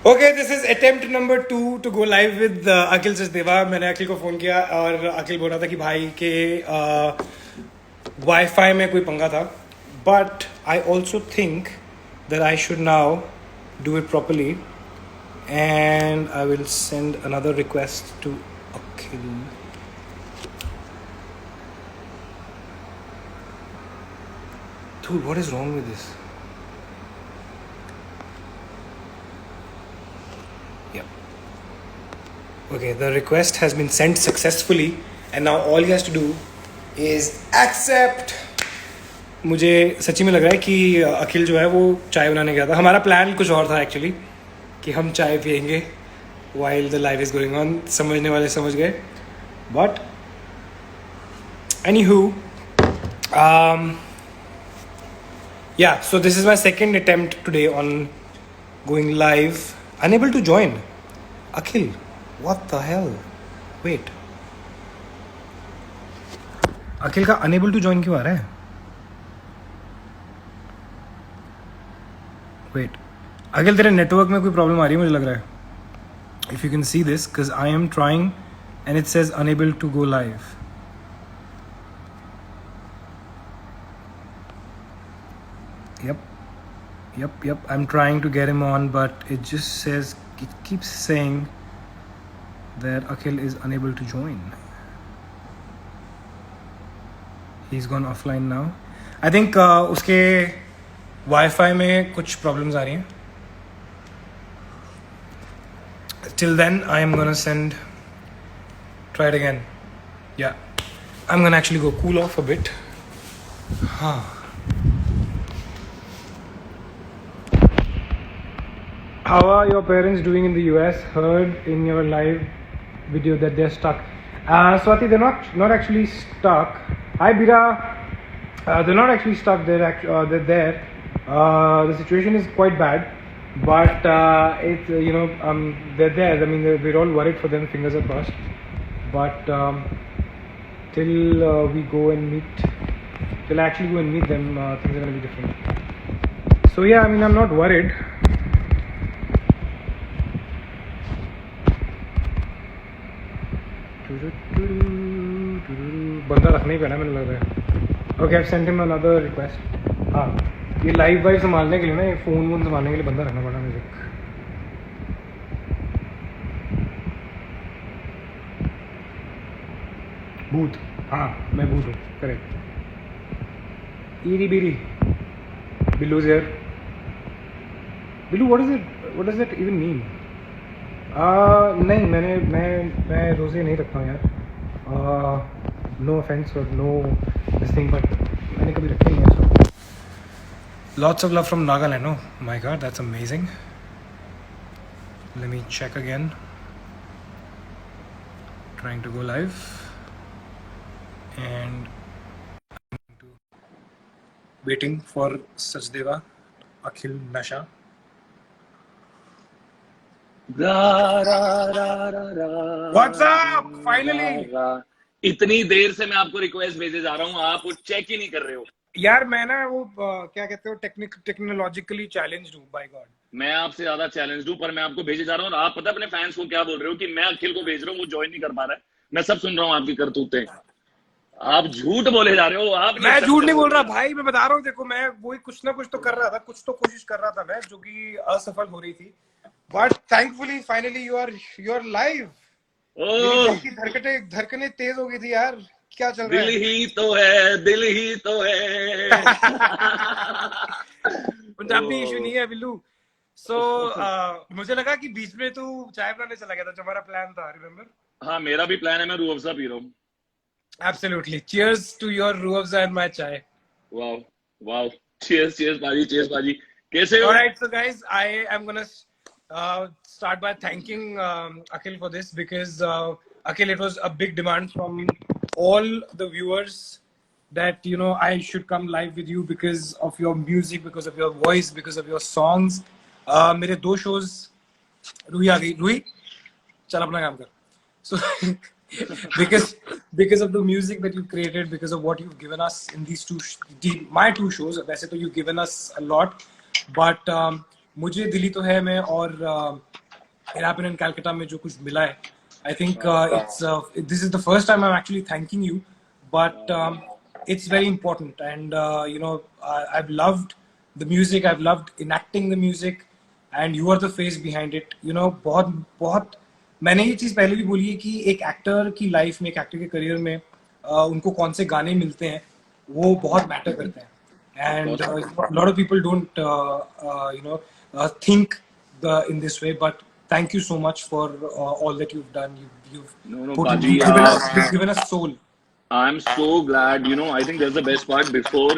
Okay, this is attempt number 2 to go live with Akhil Sachdeva. मैंने अखिल को phone किया और अखिल बोल रहा था कि भाई के वाईफाई में कोई पंगा था. But I also think that I should now do it properly, and I will send another request to Akhil. Dude, what is wrong with this? Okay, the request has been sent successfully, and now all he has to do is accept. मुझे सच्ची में लग रहा है कि अखिल जो है वो चाय बनाने गया था. हमारा प्लान कुछ और था एक्चुअली, कि हम चाय पियेंगे while the live is going on. समझने वाले समझ गए. But anywho, yeah, so this is my second attempt today on going live. Unable to join. Akhil, what the hell? Wait. अखिल का अनेबल टू ज्वाइन क्यों आ रहा है? वेट, अखिल तेरे network में कोई प्रॉब्लम आ रही है मुझे लग रहा है. If you can see this, because I am trying and it says unable to go live. Yep, I'm trying to get him on, but it just says, it keeps saying that Akhil is unable to join. He's gone offline now. I think उसके Wi-Fi में कुछ problems आ रही हैं. Till then, I am gonna send. Try it again. Yeah, I'm gonna actually go cool off a bit. How are your parents doing in the US? Heard in your live video that they're stuck. Swati, they're not actually stuck. Hi, Bira. They're not actually stuck. They're there. The situation is quite bad, but it's they're there. I mean, we're all worried for them. Fingers are crossed. But till we go and meet, till I actually go and meet them, things are gonna be different. So yeah, I mean, I'm not worried. बंदा रखना ही पड़ा मैंने लग रहा है. Okay, I sent him another request. हाँ, ये live वाइव संभालने के लिए ना, ये फ़ोन वोन संभालने के लिए बंदा रखना पड़ा मुझे. भूत, हाँ मैं भूत हूँ, करेक्ट. ईरी बीरी Billu there. Billu, what does it even mean? नहीं, मैं रोज़े नहीं रखता हूँ यार. नो ऑफेंस और नो दिस थिंग, बट मैंने कभी रखे नहीं है. So lots of love from Nagaland. Oh my God, that's amazing. Let me check again. Trying to go live and waiting for Sachdeva. Akhil नशा. What's up? Finally. इतनी देर से मैं आपको रिक्वेस्ट भेजे जा रहा हूँ, आप वो चेक ही नहीं कर रहे हो यार. मैं ना वो क्या कहते हो, टेक्नोलॉजिकली चैलेंज्ड हूँ. बाय गॉड, मैं आपसे ज्यादा चैलेंज हूँ, पर मैं आपको भेजे जा रहा हूँ. और आप पता अपने फैंस को क्या बोल रहे हो कि मैं अखिल को भेज रहा हूँ, वो ज्वाइन नहीं कर पा रहा है. मैं सब सुन रहा हूँ आपकी करतूतें. आप झूठ बोले जा रहे हो. आप मैं झूठ नहीं बोल रहा भाई, मैं बता रहा हूँ. देखो, मैं वही कुछ ना कुछ तो कर रहा था, कुछ तो कोशिश कर रहा था मैं, जो कि असफल हो रही थी. But thankfully finally you are live. धड़कने तेज हो गई थी यार. क्या चल रहा है? दिल ही तो है, दिल ही तो है. पंजाबी इशू नहीं है बिल्लू. सो मुझे लगा कि बीच में तू चाय बनाने चला गया था, जो हमारा प्लान था, रिमेम्बर? हाँ, मेरा भी प्लान है. मैं रूह अफ़ज़ा पी रहा हूँ. Absolutely. Cheers to your Rooh Afza and my chai. Wow. Cheers बाजी. कैसे हो? All right, so guys, I am gonna start by thanking Akhil for this, because Akhil, it was a big demand from all the viewers that I should come live with you because of your music, because of your voice, because of your songs. मेरे 2 shows. Ruhi आ गई. रूही, चल अपना काम कर. So because of the music that you've created, because of what you've given us in these my 2 shows. वैसे तो you've given us a lot, but मुझे दिली तो है मैं और it happened in Calcutta में जो कुछ मिला है. I think this is the first time I'm actually thanking you, but it's very important, and I've loved the music, I've loved enacting the music, and you are the face behind it. बहुत बहुत मैंने ये चीज़ पहले भी बोली है कि एक एक्टर की लाइफ में, एक एक्टर के करियर में उनको कौन से गाने मिलते हैं वो बहुत मैटर करते हैं. And a lot of people don't think in this way, but thank you so much for all that you've done. No, Put, Paji, you've given us soul. I'm so glad. I think that's the best part. Before,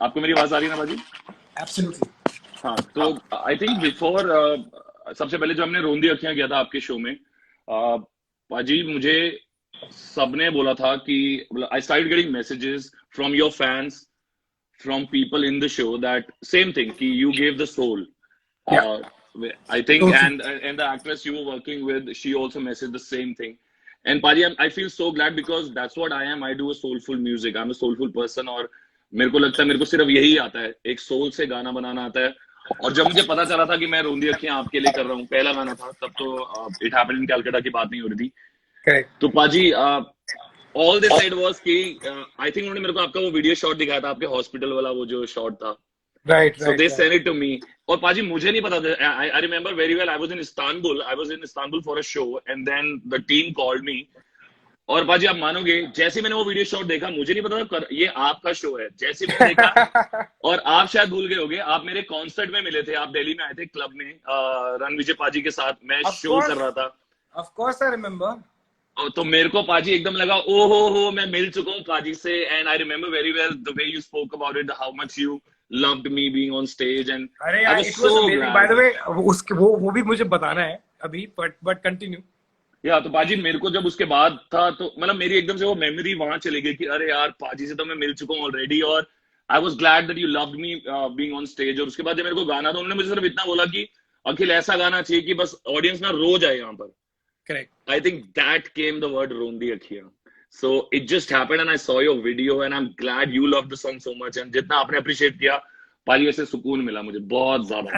आपको मेरी आवाज आ रही है ना बाजी? Absolutely. हाँ, तो I think before सबसे पहले जो हमने रोंदी अखियां किया था आपके शो में, बाजी मुझे सबने बोला था कि I started getting messages from your fans, from people in the show, that same thing कि you gave the soul. Yeah. I think Totally. and the actress you were working with, she also messaged the same thing. And Paji, I feel so glad because that's what I am. I do a soulful music. I'm a soulful person और मेरे को लगता है मेरे को सिर्फ यही आता है, एक सोल से गाना बनाना आता है. और जब मुझे पता चला था कि मैं रोंदी अखियां आपके लिए कर रहा हूँ, पहला गाना था, तब तो इट हैपेंड इन कैलकाटा की बात नहीं हो रही थी. Correct. तो पाजी ऑल दिस साइड वाज कि आई थिंक उन्होंने मेरे को आपका वो वीडियो शॉट दिखाया था, आपके हॉस्पिटल वाला वो जो शॉट था. Right. So they sent it to me. और पाजी मुझे नहीं पता था. I remember very well. I was in Istanbul for a show, and then the team called me. और पाजी आप मानोगे, जैसे मैंने वो वीडियो शॉट देखा, मुझे नहीं पता था ये आपका शो है. जैसे मैंने देखा, और आप शायद भूल गए होगे, आप मेरे कॉन्सर्ट में मिले थे. आप दिल्ली में आए थे क्लब में रणविजय पाजी के साथ. मैं शो कर रहा था. Of course I remember. तो मेरे को पाजी एकदम लगा ओहो हो मैं मिल चुका हूँ पाजी से. And I remember very well the way you spoke about it, how much you loved me being on stage, and अरे I यार, was it was so amazing. glad. By the way, उसके वो भी मुझे बताना है अभी, but continue. या तो पाजी मेरे को जब उसके बाद था तो मतलब मेरी एकदम से वो मेमोरी वहां चली गई कि अरे यार पाजी से तो मैं मिल चुका हूँ ऑलरेडी. और I was glad that you loved me being on stage. और उसके बाद जब मेरे को गाना था, उन्होंने मुझे सिर्फ इतना बोला कि अखिल ऐसा गाना चाहिए कि बस ऑडियंस ना रो जाए यहाँ पर. Correct. I think that came the word Rondi Akhiyan. So it just happened and I saw your video and I'm glad you loved the song so much. And जितना आपने appreciate किया, पाजी वैसे सुकून मिला मुझे बहुत ज्यादा.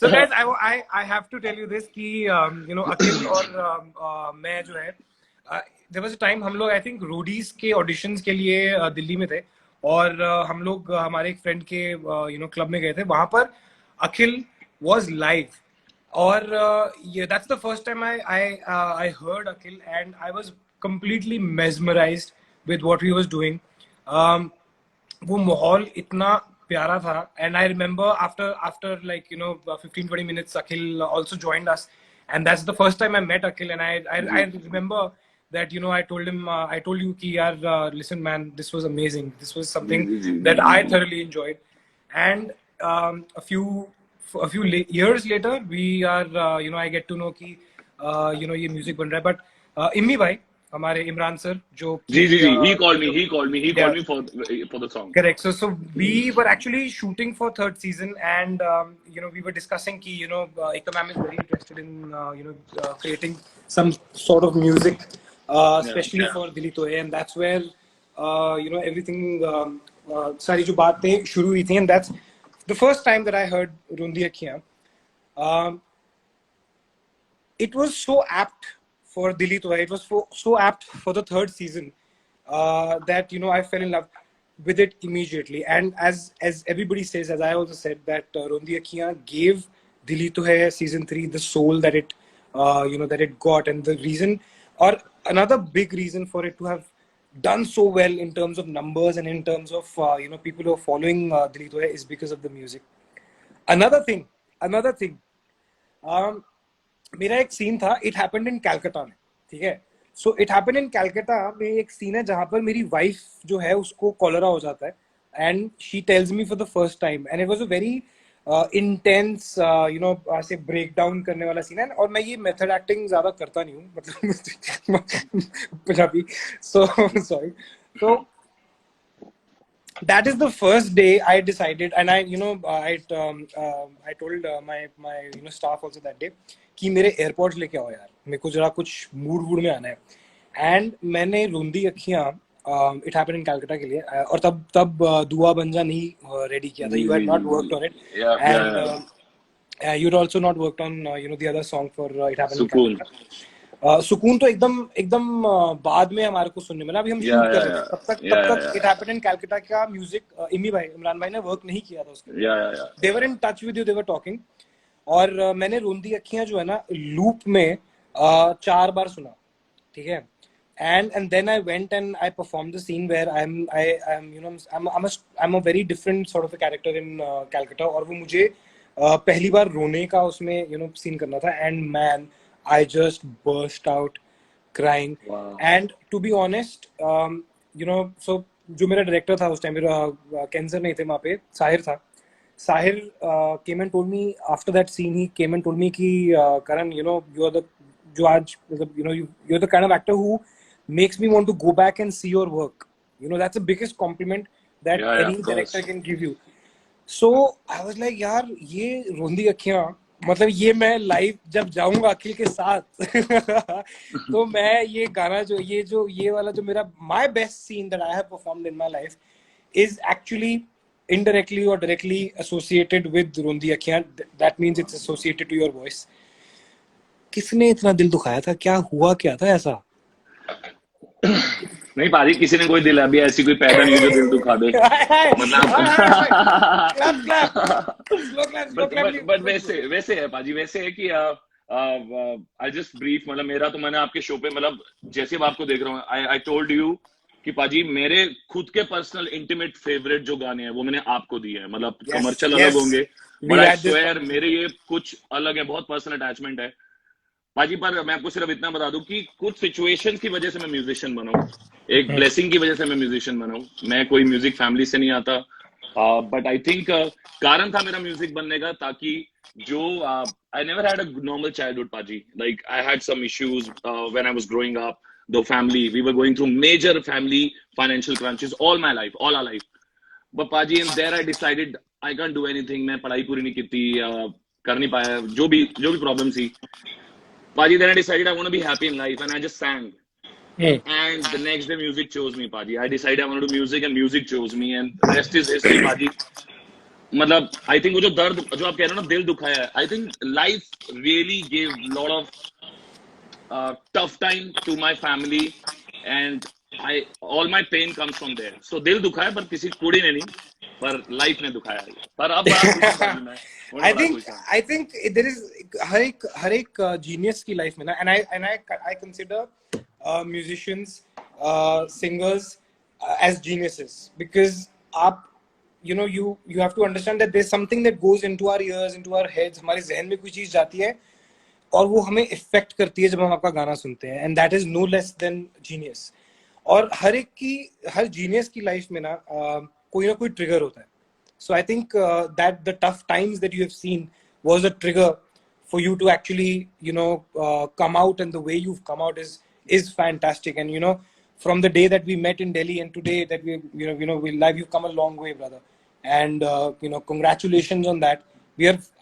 So guys, I have to tell you this कि अखिल और मैं जो है, there was a time हम लोग I think रोडीज के auditions के लिए दिल्ली में थे, और हम लोग हमारे एक फ्रेंड के क्लब में गए थे. वहां पर अखिल was live. Or yeah, that's the first time I heard Akhil, and I was completely mesmerized with what he was doing. वो माहौल इतना प्यारा था, and I remember after like 15-20 minutes Akhil also joined us, and that's the first time I met Akhil. And I remember that I told him I told you कि यार listen man, this was amazing, this was something that I thoroughly enjoyed. And a few years later we are I get to know कि ये music बन रहा है. But Immi भाई, हमारे Imran sir जो जी he called me for the song. Correct. So we were actually shooting for third season, and we were discussing कि Ekta ma'am is very interested in creating some sort of music especially for Dili To Hai, and that's where everything सारी जो बातें शुरू हुई थी. And that's the first time that I heard Rondi Akhiyan. It was so apt for Dili To Hai. It was so apt for the third season that I fell in love with it immediately. And as everybody says, as I also said, that Rondi Akhiyan gave Dili To Hai season 3 the soul that it that it got. And the reason, or another big reason for it to have done so well in terms of numbers and in terms of people who are following Dili To Hai is because of the music. Another thing, मेरा एक scene था, it happened in Calcutta में, ठीक है. So it happened in Calcutta में एक scene है जहाँ पर मेरी वाइफ जो है उसको कॉलरा हो जाता है, and she tells me for the first time, and it was a very intense ऐसे ब्रेक डाउन करने वाला सीन है. और मैं ये मेथड एक्टिंग ज्यादा करता नहीं हूँ, मतलब Punjabi, so sorry. So that is the first day I decided, and I told my staff also that day कि मेरे एयरपोर्ट्स लेके आओ यार, मेरे को जरा कुछ मूड में आना है. एंड मैंने रोंदी अखियां इट हैपेंड इन कैलकाटा के लिए, और तब दुआ बंजा नहीं रेडी किया था. जी यू जी हैड जी नॉट वर्कड ऑन इट, या and you'd also not worked on the other song for It Happened in सुकून Calcutta. सुकून तो एकदम बाद में हमारे को सुनने मिला. अभी हम शूट कर रहे थे, तब तक It Happened in Calcutta का म्यूजिक इमरान भाई ने वर्क नहीं किया था उसके ऊपर. या They were in touch with you, they were talking. और मैंने रोंदी अखियां जो है ना लूप में 4 बार सुना, ठीक है. And then I went and I performed the scene where I'm a very different sort of a character in Calcutta, और वो मुझे पहली बार रोने का उसमें सीन करना था. And man, I just burst out crying. Wow. And to be honest, so जो मेरा डायरेक्टर था उस टाइम, मेरा कैंसर नहीं थे वहाँ पे, साहिर था. Sahir came and told me after that scene. He came and told me कि Karan, you are the जो आज you're the kind of actor who makes me want to go back and see your work. That's the biggest compliment that any director can give you. So I was like, यार ये रोंदी अखियां, मतलब ये मैं live जब जाऊंगा अखिल के साथ तो मैं ये गाना ये वाला जो मेरा my best scene that I have performed in my life is actually indirectly or directly associated with रोंदी अखियां. That means it's associated to your voice. किसने इतना दिल दुखाया था, क्या हुआ क्या था ऐसा? नहीं पाजी, किसी ने कोई दिल अभी ऐसी कोई पैदा नहीं जो दिल दुखा दे. मतलब बट वैसे है पाजी, वैसे है कि आई जस्ट ब्रीफ. मतलब मेरा तो मैंने आपके शो पे, मतलब जैसे अब आपको देख रहा हूँ, आई टोल्ड यू कि पाजी मेरे खुद के पर्सनल इंटीमेट फेवरेट जो गाने हैं वो मैंने आपको दिए हैं. मतलब कमर्शियल अलग होंगे, बट आई स्वेयर मेरे ये कुछ अलग है, बहुत पर्सनल अटैचमेंट है पाजी. पर मैं आपको सिर्फ इतना बता दूं कि कुछ सिचुएशंस की वजह से मैं म्यूजिशियन बना हूं, एक ब्लेसिंग की वजह से मैं म्यूजिशियन बना हूं. मैं कोई म्यूजिक फैमिली से नहीं आता, बट आई थिंक कारण था मेरा म्यूजिक बनने का, ताकि जो I never had a normal childhood paaji. Like I had some issues when I was growing up. The family, we were going through major family financial crunches all my life, all our life. But paaji in there I decided I can't do anything. मैं पढ़ाई पूरी नहीं की थी, कर नहीं पाया, जो भी प्रॉब्लम थी Paji. Then I decided I want to be happy in life, and I just sang. And the next day, music chose me, Paji. I decided I want to do music, and music chose me, and the rest is history, Paji. मतलब I think वो जो दर्द जो आप कह रहे हो ना, दिल दुखाया है, I think life really gave lot of tough time to my family, and all my pain comes from there. So दिल दुखाया, पर किसी कुड़ी ने नहीं, पर लाइफ ने दुखाया है. पर अब I think there is हर एक genius की life में ना, and I consider musicians, singers as geniuses, because आप you have to understand that there's something that goes into our ears, into our heads. हमारे जहन में कोई चीज जाती है और वो हमें इफेक्ट करती है जब हम आपका गाना सुनते हैं, and that is no less than genius. और हर जीनियस की लाइफ में ना कोई ना कोई ट्रिगर होता है. So I think that the tough times that you have seen was a trigger for you to actually come out, and the way you've come out is fantastic. And from the day that we met in Delhi and today that we live, you've come a long way, brother. And congratulations on that.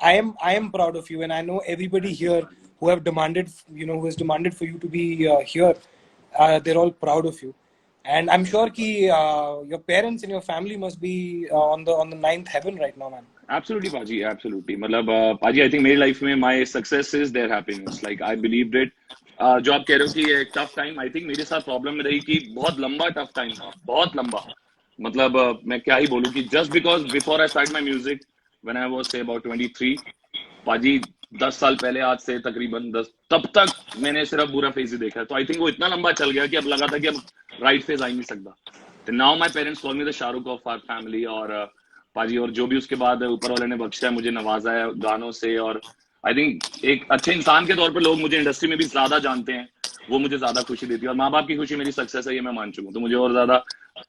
I am proud of you, and I know everybody here who have demanded who has demanded for you to be here, they're all proud of you. And I'm sure कि your parents and your family must be on the ninth heaven right now, man. Absolutely, Paji. Absolutely. मतलब Paji, I think मेरी life में my success is their happiness. Like I believed it. जो आप कह रहे हो कि एक tough time, I think मेरे साथ problem में रही कि बहुत लंबा tough time था, बहुत लंबा. मतलब मैं क्या ही बोलूँ कि just because before I started my music, when I was say about 23, Paji 10 साल पहले आज से तकरीबन 10, तब तक मैंने सिर्फ बुरा फेज ही देखा है. तो आई थिंक वो इतना लंबा चल गया कि अब लगा था कि अब राइट फेज आ ही नहीं सकता. तो now my parents call me the Shahrukh of our family. और पाजी, और जो भी उसके बाद ऊपर वाले ने बख्शा है, मुझे नवाजा है गानों से. और आई थिंक एक अच्छे इंसान के तौर पे लोग मुझे इंडस्ट्री में भी ज्यादा जानते हैं, वो मुझे ज्यादा खुशी देती है. और माँ बाप की खुशी मेरी सक्सेस है, ये मैं मान चुका हूँ. तो मुझे और ज्यादा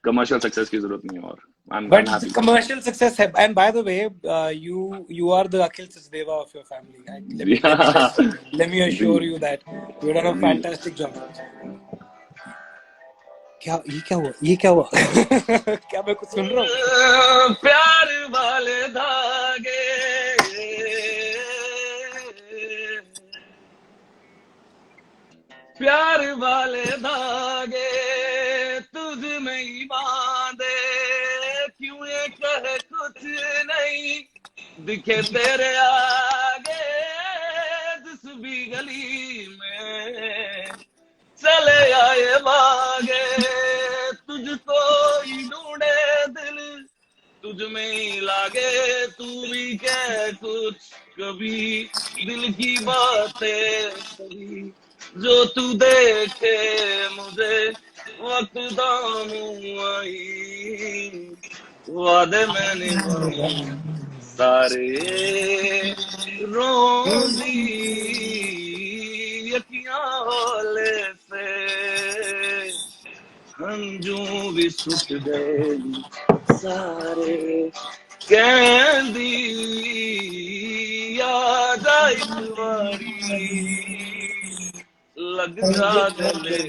कमर्शियल सक्सेस की जरूरत नहीं है. और but commercial success, and by the way, you are the Akhil Sachdeva of your family. Let me assure you that you done a fantastic job. ये क्या हुआ क्या मैं कुछ सुन रहा हूँ? प्यार वाले धागे, प्यार वाले धागे तुझ में दिखे तेरे आगे जिस भी गली में, चले आए भागे, तुझको ही ढूंढे दिल, तुझ में ही लागे, तू भी कह कुछ कभी, दिल की बातें सही, जो तू देखे मुझे वक्त दामू आई, वादे मैंने निभाए सारे, रोंदी अखियां हौले से, हंजू भी सुट गए सारे, कहंदी याद आई तुम्हारी, लग जा गले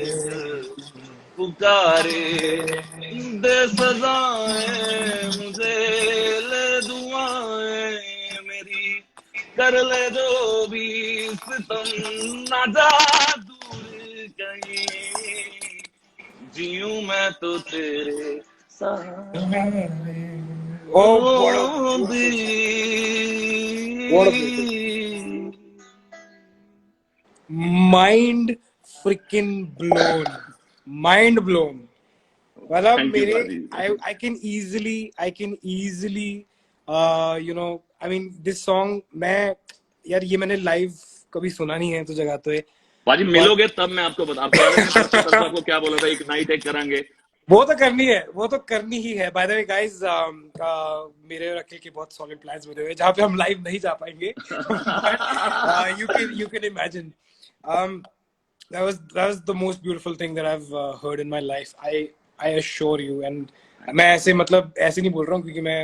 पुकारे, दे सजाएं मुझे, ले दुआएं मेरी, कर ले जो भी सितम, ना जा दूर कहीं, जीऊं मैं तो तेरे सहारे, Oh, what a रोंदी what a beautiful, mind freaking blown, mind blown. मतलब थैंक यू मेरे पाजी। I can easily you know I mean this song मैं यार ये मैंने लाइव कभी सुना नहीं है तो जगह तो है पाजी मिलोगे तब मैं आपको बता, आपको याद है मैंने परसों आपको क्या बोला था, एक नाइट एक करेंगे। वो तो करनी है, वो तो करनी ही है। बाय द वे गाइस, मेरे और अखिल के बहुत सॉलिड प्लान्स बने हुए हैं जहाँ पे हम लाइव नहीं जा पाएंगे। You can imagine. That was the most beautiful thing that I've heard in my life. I assure you. And मैं ऐसे मतलब ऐसे नहीं बोल रहा हूँ क्योंकि मैं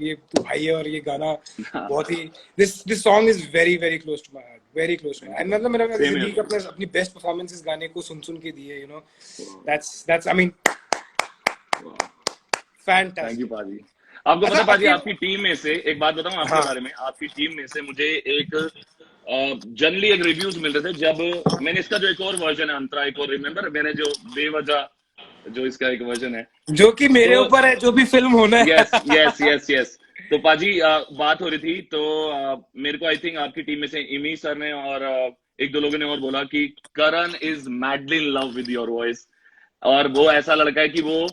ये तू भाई है और ये गाना बहुत ही this song is very close to my heart, very close to my heart. And मतलब मैंने जिंदगी का अपनी बेस्ट परफॉर्मेंस इस गाने को सुन के दी है, that's I mean fantastic. Thank you paaji. आपको पता पाजी, आपकी टीम में से एक बात बताऊं आपके बारे में, आपकी टीम में से मुझे एक जनरली एक रिव्यूज मिल रहे थे जब मैंने इसका जो एक और वर्जन है अंतरा, एक और रिमेंबर मैंने जो बेवजह जो इसका एक वर्जन है जो कि मेरे ऊपर है, जो भी फिल्म होना है। यस तो पाजी बात हो रही थी तो मेरे को आई थिंक आपकी टीम में से इमी सर ने और एक दो लोगों ने और बोला कि Karan is madly in love with your voice, और वो ऐसा लड़का है कि वो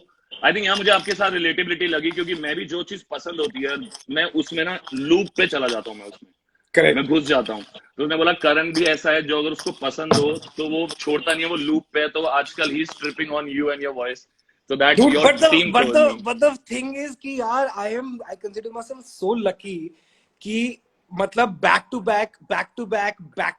आई थिंक यहाँ मुझे आपके साथ रिलेटेबिलिटी लगी क्योंकि मैं भी जो चीज पसंद होती है मैं उसमें ना लूप पे चला जाता हूँ, मैं उसमें Correct. मैं घुस जाता हूँ। तो उसने बोला करण भी ऐसा है जो अगर उसको पसंद हो तो वो छोड़ता नहीं है, वो लूप पे है। तो आजकल he is tripping on you and your voice, so that's Dude, your team told me. but the thing is कि यार I consider myself so lucky कि मतलब बैक टू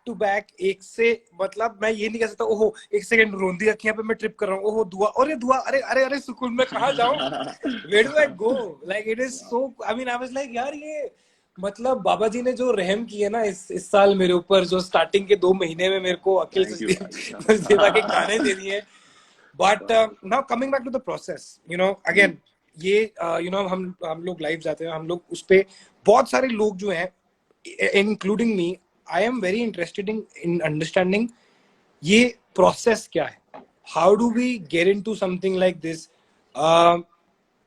बैक एक से मतलब मैं ये नहीं कह सकता ओहो एक सेकंड रोंदी अखियां पे मैं ट्रिप कर रहा हूँ, ओहो दुआ अरे सुकून में कहाँ जाऊँ, where do I go, like it is so I mean I was like यार ये मतलब बाबा जी ने जो रहम किए ना इस साल मेरे ऊपर, जो स्टार्टिंग के 2 महीने में मेरे को अखिल सचदेवा के गाने दे दिए। But now coming back to the process, again ये हम लोग लाइव जाते हैं, हम लोग उस पे बहुत सारे लोग जो हैं including me, I am very interested in understanding ये process क्या है, how do we get into something like this,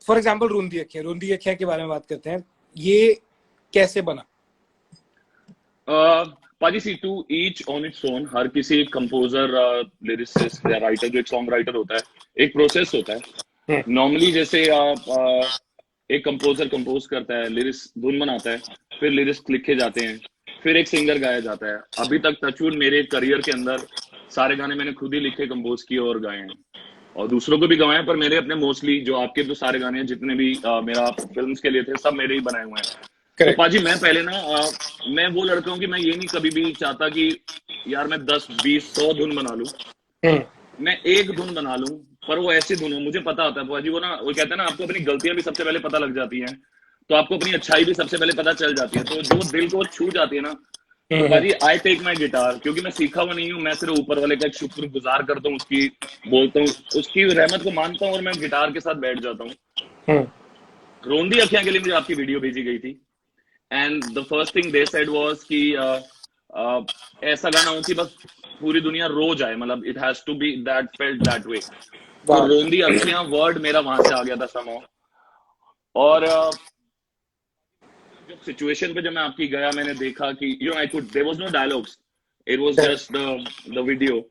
for example रोंदी अखियां के बारे में बात करते हैं, ये कैसे बना? Paaji see to each on its own, हर किसी कंपोजर लिरिसिस्ट या राइटर जो एक सॉन्ग राइटर होता है एक प्रोसेस होता है। नॉर्मली जैसे एक कंपोजर कंपोज करता है, लिरिक्स धुन बनाता है, फिर लिरिक्स लिखे जाते हैं, फिर एक सिंगर गाया जाता है। अभी तक टचवुड मेरे करियर के अंदर सारे गाने मैंने खुद ही लिखे, कंपोज किए और गाए हैं, और दूसरों को भी गवाए, पर मेरे अपने मोस्टली जो आपके जो सारे गाने हैं जितने भी मेरा फिल्म्स के लिए थे सब मेरे ही बनाए हुए हैं। तो पाजी मैं पहले ना मैं वो लड़का हूँ कि मैं ये नहीं कभी भी चाहता कि यार मैं 10, 20, 100 धुन बना लूं, मैं एक धुन बना लूं, पर वो ऐसी धुन हो मुझे पता होता है पाजी, वो कहते हैं ना आपको अपनी गलतियां भी सबसे पहले पता लग जाती हैं, तो आपको अपनी अच्छाई भी सबसे पहले पता चल जाती है, तो जो दिल को छू जाती है ना, तो पाजी आई टेक माई गिटार, क्योंकि मैं सीखा हुआ नहीं हूँ, मैं सिर्फ ऊपर वाले का एक शुक्रगुजार करता हूँ, उसकी बोलता हूँ, उसकी रहमत को मानता हूँ और मैं गिटार के साथ बैठ जाता हूँ। रोंदी अखियां के लिए मुझे आपकी वीडियो भेजी गई थी, and the first thing they said was कि ऐसा गाना हो कि बस पूरी दुनिया रो जाए, मतलब it has to be that felt that way. तो रोंदी अखियां वर्ड मेरा वहां से आ गया था समहाउ, और सिचुएशन पे जब मैं आपकी गया, मैंने देखा कि I could, there was no dialogues, it was just the video.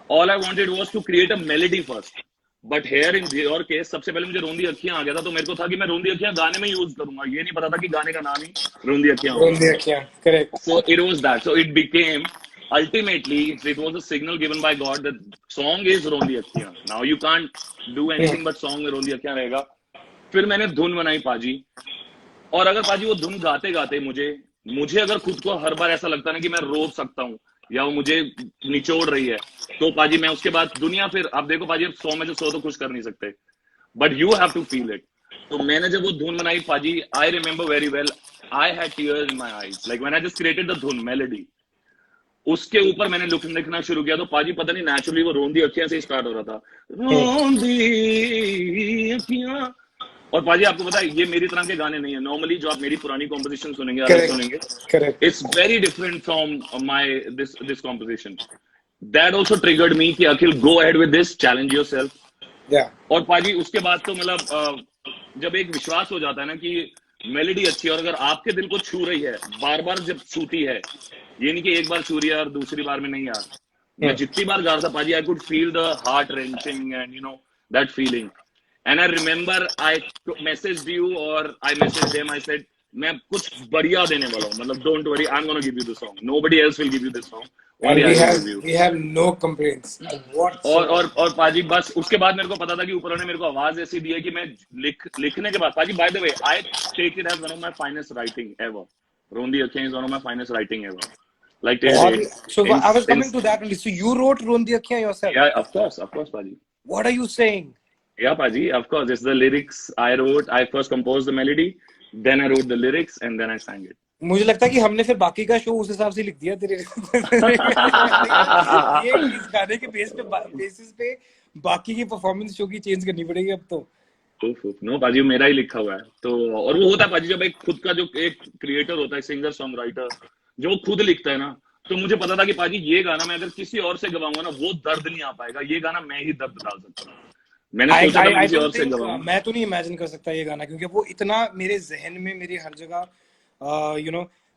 All I wanted was to create a melody first, but here in your case सबसे पहले मुझे रोंदी अखियां आ गया था, तो मेरे को था कि मैं रोंदी अखियां गाने में यूज करूंगा, ये नहीं पता था कि गाने का नाम ही रोंदी अखियां होगा. रोंदी अखियां, correct. So it was that. So it became, ultimately it was a signal given by God that song is Rondi Akhiyan. Now you can't do anything but song में Rondi Akhiyan रहेगा. फिर मैंने धुन बनाई पाजी, और अगर पाजी वो धुन गाते गाते मुझे अगर खुद को हर बार ऐसा लगता ना कि मैं रो सकता हूँ या वो मुझे निचोड़ रही है, तो पाजी मैं उसके बाद दुनिया, फिर आप देखो पाजी, 100 में से 100 तो कुछ कर नहीं सकते, but you have to feel it. तो मैंने जब वो धुन बनाई पाजी, I remember very well, I had tears in my eyes, like when I just created the धुन melody. उसके ऊपर मैंने लिखना शुरू किया, तो पाजी पता नहीं नेचुरली वो रोंदी अखियां से स्टार्ट हो रहा था, रोंदी अखियां. और पाजी आपको पता है, ये मेरी तरह के गाने नहीं है नॉर्मली, जो आप मेरी पुरानी कॉम्पोजिशन सुनेंगे, अलग सुनेंगे. Correct. It's very different from my this composition. That also triggered me कि Akhil, go ahead with this, challenge yourself. और पाजी उसके बाद तो मतलब जब एक विश्वास हो जाता है ना कि मेलोडी अच्छी है, और अगर आपके दिल को छू रही है, बार बार जब छूती है, ये नहीं कि एक बार छू रही है और दूसरी बार में नहीं यार. मैं जितनी बार गा रहा था पाजी, I could feel the heart wrenching and that feeling. And I remember I messaged you, और आई मैसेज्ड देम, आई सेड मैं कुछ बढ़िया देने वाला हूँ, मतलब don't worry, I am gonna give you this song, nobody else will give you this song, only I will give you. We have no complaints. और पाजी बस उसके बाद मेरे को पता था कि ऊपर ने मेरे को आवाज ऐसी दी है कि मैं लिखने के बाद, paaji by the way, I take it as one of my finest writing ever. Rondi Akhiyan is one of my finest writing ever. Like so I was coming to that only. So you wrote Rondi Akhiyan yourself? Yeah, of course, Paji. What are you saying? Yeah, Paji, of course. It's the lyrics I wrote. I first composed the melody, then I wrote the lyrics, and then I sang it. मुझे लगता है कि हमने फिर बाकी का show उस हिसाब से लिख दिया तेरे ये इस गाने के बेसिस पे बाकी की परफॉर्मेंस शो की चेंज करनी पड़ेगी अब तो. नो पाजी, मेरा ही लिखा हुआ है. तो और वो होता है पाजी, जब एक खुद का जो एक क्रिएटर होता है, सिंगर सॉन्ग राइटर, जो वो खुद लिखता है ना, तो मुझे पता था कि पाजी ये गाना मैं अगर किसी और से गवाऊंगा ना, वो दर्द नहीं आ पाएगा, ये गाना मैं ही दर्द डाल सकता हूँ. मैंने सोचा था किसी और से गवाऊंगा. मैं तो नहीं इमेजिन कर सकता ये गाना, क्योंकि वो इतना मेरे जहन में, मेरी हर जगह,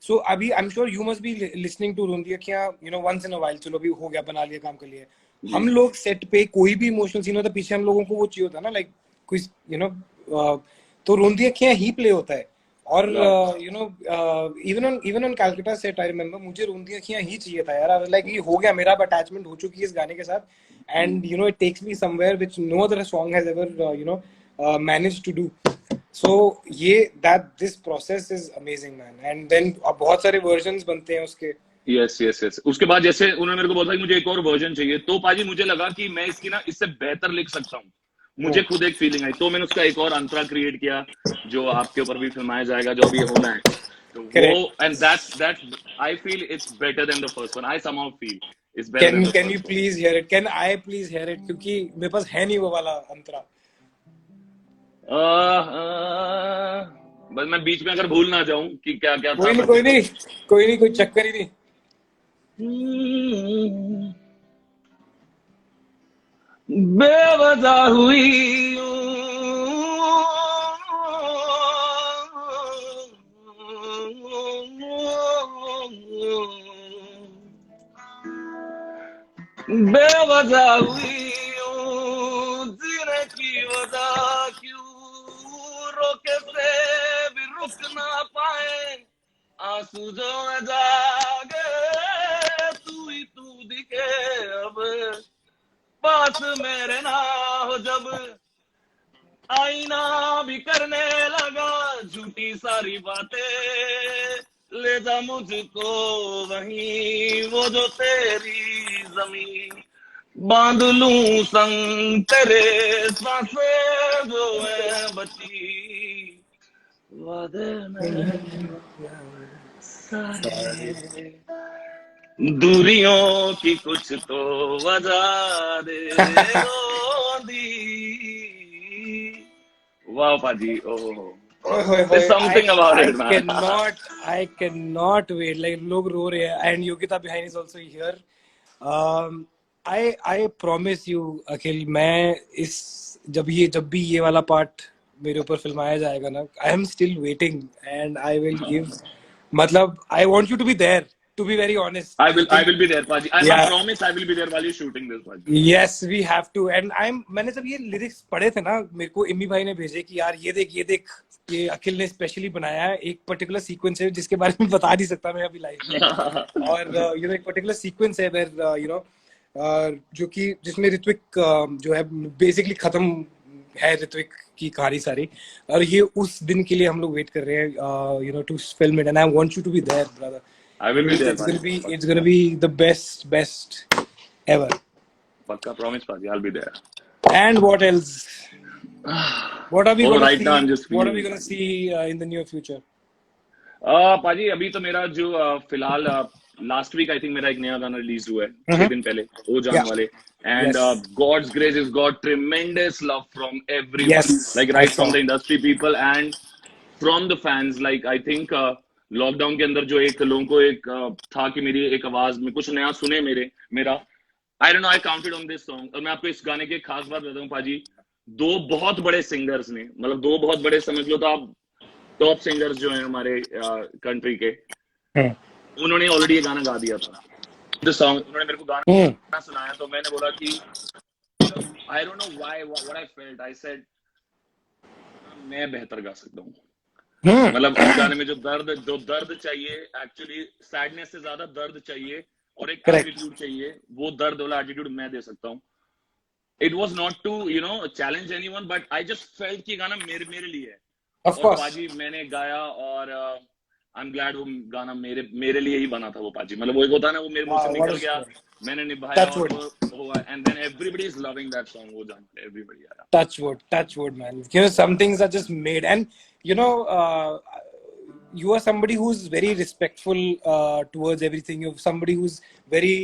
so अभी I'm sure you must be listening to Rondi Akhiyan, once in a while. चलो अभी हो गया, बना लिया, काम कर लिया. हम लोग सेट पे कोई भी इमोशनल सीन होता है, पीछे हम लोगों को वो चाहिए होता है ना, लाइक कोई तो रोंदी अखियां ही प्ले होता है. और even on Calcutta set I remember, मुझे रोंदी अखियां ही चाहिए था यार. आई वाज लाइक ये हो गया, मेरा अटैचमेंट हो चुकी है इस गाने के साथ, and it takes me somewhere which no other song has ever managed to do. So ये this process is amazing, man. And then अब बहुत सारे versions बनते हैं उसके. Yes. उसके बाद जैसे उन्होंने मेरे को बोला कि मुझे एक और वर्जन चाहिए, तो पाजी मुझे लगा कि मैं इसकी ना इससे बेहतर लिख सकता हूँ. मुझे खुद एक फीलिंग आई, तो मैंने उसका एक और अंतरा क्रिएट किया, जो आपके ऊपर भी फिल्माया जाएगा, जो अभी होना है. तो वो, and that I feel it's better than the first one. I somehow feel it's better than the first one. Can you please hear it? Can I please hear it? क्योंकि मेरे पास है नहीं वो वाला अंतरा. बस मैं बीच में अगर भूल ना जाऊं कि क्या क्या था. कोई नहीं, कोई चक्कर ही नहीं. बेवजह हुई बेवजह हुई जीने की वजह क्यों, रोके से भी रुक ना पाए आंसू जो जागे, तू ही तू दिखे अब पास मेरे ना हो, जब आईना भी करने लगा झूठी सारी बातें, ले जा मुझको वहीं वो जो तेरी जमीन, बांध लूं संग तेरे सांसें जो है बची, वादे में सारे दूरियों की कुछ तो वजह दे रोंदी. वाह पाजी, there's something about it, man. I cannot wait. Like लोग रो रहे हैं, and Yogita behind is also here. I promise you, अखिल, मैं जब भी ये वाला पार्ट मेरे ऊपर फिल्माया जाएगा ना, I am still waiting and I will give, मतलब I want you to be there, to be very honest, I I think. will be there, Paji. I या promise I will be there while you're shooting this, Paji. Yes we have to, and I am, मैंने जब ये lyrics पढ़े थे ना, मेरे को इम्मी भाई ने भेजे कि यार ये देख, ये देख, ये अखिल ने स्पेशली बनाया है, एक पर्टिकुलर सीक्वेंस है जिसके बारे में बता नहीं सकता मैं अभी लाइव में, और यू नो एक पर्टिकुलर सीक्वेंस है वेयर यू नो जो कि जिसमें ऋत्विक जो है बेसिकली खत्म है, ऋत्विक की कहानी सारी, और ये उस दिन के लिए हम लोग वेट कर रहे हैं, you know to film it, and I want you to be there brother. I will be there, It's gonna be the best ever. Pakka promise, Paji. I'll be there. And what else? What are we Oh, gonna right see? now I'm just What are we feeling gonna see in the near future? पाजी अभी तो मेरा जो फिलहाल last week I think मेरा एक नया गाना रिलीज हुआ है 6 दिन पहले, ओ जान Yeah. वाले, and Yes. God's grace is got tremendous love from everyone, Yes. Like I right saw. From the industry people and from the fans. Like I think lockdown के अंदर जो एक लोगों को एक था कि मेरी एक आवाज में कुछ नया सुने मेरा, I don't know, I counted on this song. और मैं आपको इस गाने की एक खास बात बताऊं पाजी, दो बहुत बड़े सिंगर्स ने, मतलब दो बहुत बड़े, समझ लो तो आप टॉप सिंगर्स जो हैं हमारे कंट्री के, उन्होंने ऑलरेडी ये गाना गा दिया था। द सॉन्ग उन्होंने मेरे को गाना सुनाया, तो मैंने बोला कि I don't know why, what I felt, I said मैं बेहतर गा सकता हूँ। मतलब उस गाने में जो दर्द चाहिए, एक्चुअली सैडनेस से ज्यादा दर्द चाहिए और एक एटीट्यूड चाहिए, वो दर्द वाला एटीट्यूड मैं दे सकता हूँ। It was not to you know challenge anyone, but I just felt कि गाना मेरे लिए है। Of course. पाजी मैंने गाया और आई एम ग्लैड वो गाना मेरे लिए ही बना था वो पाजी, मतलब वो एक होता है ना, वो मेरे मुंह से निकल गया, मैंने निभाया और वो हुआ, and then everybody is loving that song, वो जान एवरीबॉडी आया। Touch wood man, you know some things are just made, and you know you are somebody who's very respectful towards everything, you're somebody who's very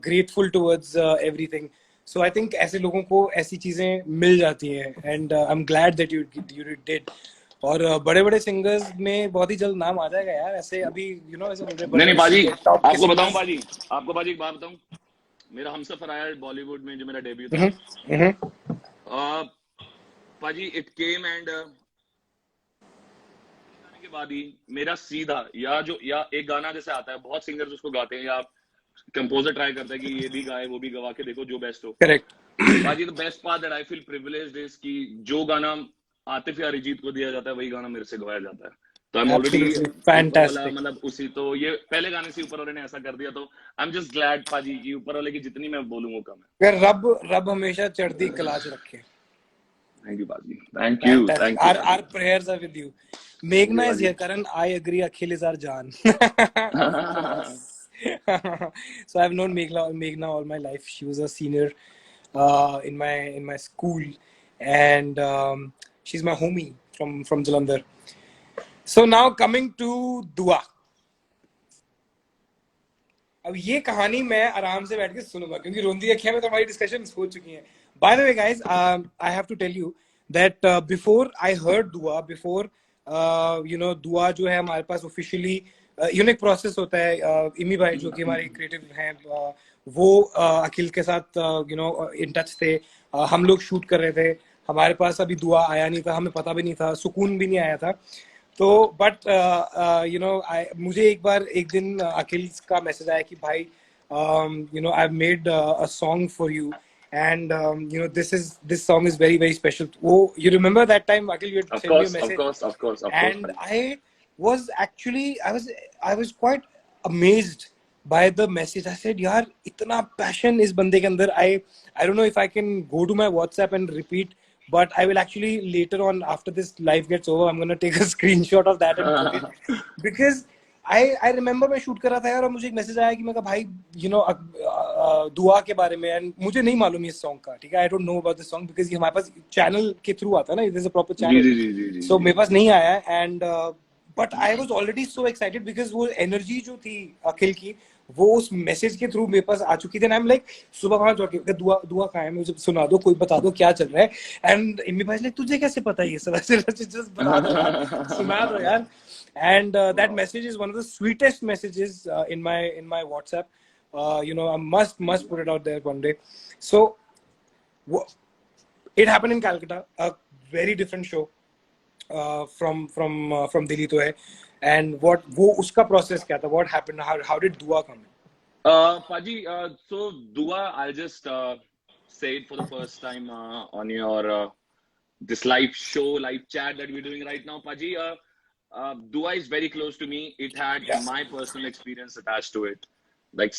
grateful towards everything, so I think ऐसे लोगों को ऐसी चीजें मिल जाती हैं, and I'm glad that you did। और बड़े बड़े सिंगर्स में बहुत ही जल्द नाम आ जाएगा यार, ऐसे अभी यू नो ऐसे नहीं पाजी, आपको बताऊं पाजी, एक बात बताऊं, मेरा हमसफर आया बॉलीवुड में जो मेरा डेब्यू था, पाजी इट केम एंड के बाद ही मेरा सीधा या एक गाना जैसे आता है, बहुत सिंगर्स उसको गाते हैं या कंपोजर ट्राई करता है कि ये भी गाए वो भी गवा के देखो जो बेस्ट हो। करेक्ट पाजी the best part that I feel privileged is कि जो गाना आतिफ या अरिजीत को दिया जाता है वही गाना मेरे से गवाया जाता है, तो आई एम ऑलरेडी फैंटास्टिक, मतलब उसी, तो ये पहले गाने से ऊपर वाले ने ऐसा कर दिया, तो आई एम जस्ट ग्लैड पाजी कि ऊपर वाले की जितनी मैं बोलूं वो कम है। रब हमेशा चढ़ती कला च रखे। थैंक यू पाजी, thank you. Our prayers are with you. Meghna is here, Karan. I agree. Akhil is our Jaan. So I've known Meghna all my life. She was a senior in my school, and she's my homie from Jalandhar. So now coming to Dua. अब ये कहानी मैं आराम से बैठ के सुनूंगा क्योंकि रोंदी अखियां में तो हमारी डिस्कशन हो चुकी है। By the way, guys, I have to tell you that before I heard Dua, before you know Dua जो है हमारे पास officially यूनिक प्रोसेस होता है, इमी भाई जो कि हमारे क्रिएटिव हैं वो अखिल के साथ यू नो इन टच थे, हम लोग शूट कर रहे थे, हमारे पास अभी दुआ आया नहीं था, हमें पता भी नहीं था, सुकून भी नहीं आया था, तो बट यू नो मुझे एक दिन अखिल का मैसेज आया कि भाई you know I've made a song for you and you know this song is very special. Oh, you remember that time Akhil, you had sent me a message? Of course. And I was actually I was quite amazed by the message. I said yaar itna passion is bande ke andar. I don't know if I can go to my WhatsApp and repeat, but I will actually later on after this live gets over I'm going to take a screenshot of that and put it because I remember मैं shoot कर रहा था यार और मुझे एक message आया कि मैं कहा भाई you know दुआ के बारे में, एंड मुझे नहीं मालूम ये सॉन्ग का, ठीक है, I don't know about this song because ये हमारे पास चैनल के थ्रू आता है ना, there's a proper channel, so मेरे पास नहीं आया, and but I was already so excited because वो एनर्जी जो थी अखिल की वो उस मैसेज के थ्रू मेरे पास आ चुकी थी, एंड आई एम लाइक सुबह वहां जाके दुआ कहाँ है, मुझे सुना दो, कोई बता दो क्या चल रहा है, एंड इम्मी भाई लाइक तुझे कैसे पता है ये सब, ऐसे जस्ट बता दो सुना दो यार, and that message is one of the sweetest messages in my WhatsApp. You know I must put it out there one day. So it happened in Calcutta, a very different show, from Dili To Hai, and what वो उसका process क्या था? What happened? How did Dua come in? Paji, so Dua, I'll just say it for the first time on your this live show, live chat that we're doing right now, Paji. Dua is very close to me. It had my personal experience attached to it. Like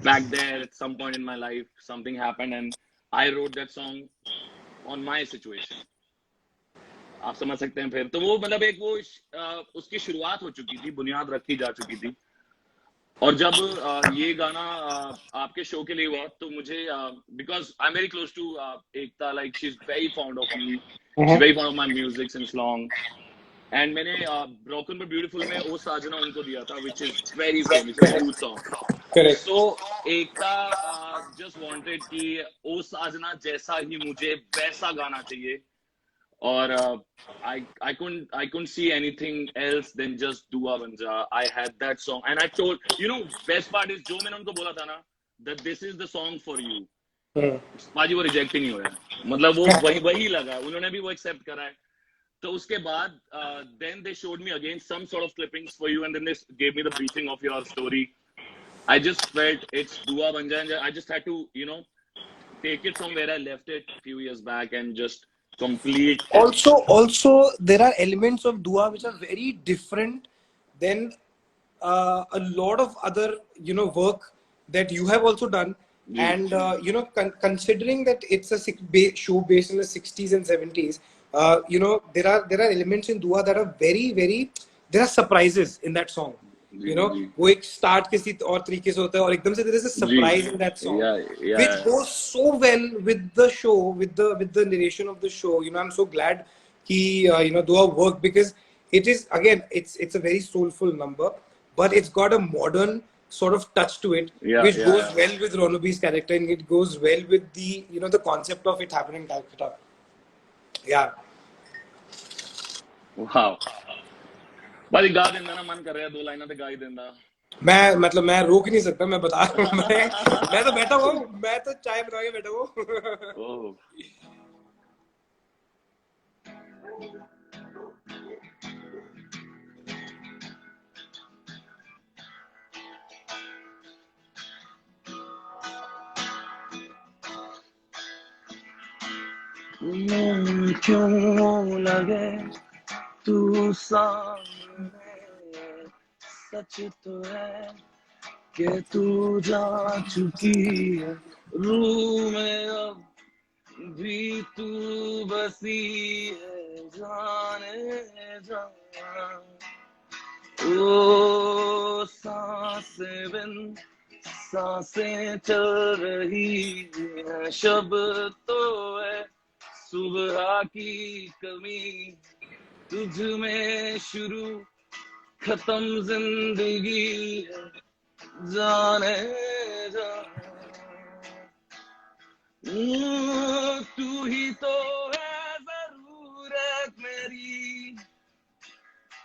back there, at some point in my life, something happened, and I wrote that song on my situation. आप समझ सकते हैं फिर तो वो मतलब एक वो उसकी शुरुआत हो चुकी थी, बुनियाद रखी जा चुकी थी। और जब ये गाना आपके शो के लिए हुआ तो मुझे because I am very close to Ekta, like she is very fond of me, she is very fond of my music since long, and मैंने ब्रोकन बट ब्यूटीफुल में ओ साजना उनको दिया था, which is very famous, it's a huge song. Correct. So Ekta just wanted कि ओ साजना जैसा ही मुझे वैसा गाना चाहिए, और I couldn't see anything else than just Dua Banja. I had that song and I told, you know, best part is जो मैंने उनको बोला था ना that this is the song for you, पाजी वो रिजेक्ट ही नहीं हुआ है, मतलब वो वही लगा, उन्होंने भी वो एक्सेप्ट करा है। तो उसके बाद then they showed me again some sort of clippings for you and then they gave me the briefing of your story. I just felt it's Dua Banja and I just had to, you know, take it from where I left it a few years back and just complete. Also, there are elements of Dua which are very different than a lot of other, you know, work that you have also done. And you know, considering that it's a show based in the 60s and 70s, you know, there are elements in Dua that are very, there are surprises in that song. You know, वो एक start किसी और तरीके से होता है और एकदम से there is a surprise in that song, which goes so well with the show, with the narration of the show. You know, I'm so glad कि you know Dua worked, because it is, again, it's a very soulful number, but it's got a modern sort of touch to it, which goes well with Ronobi's character, and it goes well with the, you know, the concept of it happening in Calcutta. Yeah. Wow. भाई गा देना ना, मन कर रहा है 2 लाइनें तो गा ही देना। मैं रोक नहीं सकता, मैं बता रहा हूँ। मैं तो बैठा हुआ हूँ, मैं तो चाय बना के बैठा हूँ। क्यों लगे तू सामने, सच तो है कि तू जा चुकी है, रूह में अब भी तू बसी है, जाने जा ओ सांसें बिन सांसें चल रही है, शब तो है सुबह की कमी, तुझ में शुरू खत्म जिंदगी है, जाने जा तू ही तो है जरूरत मेरी,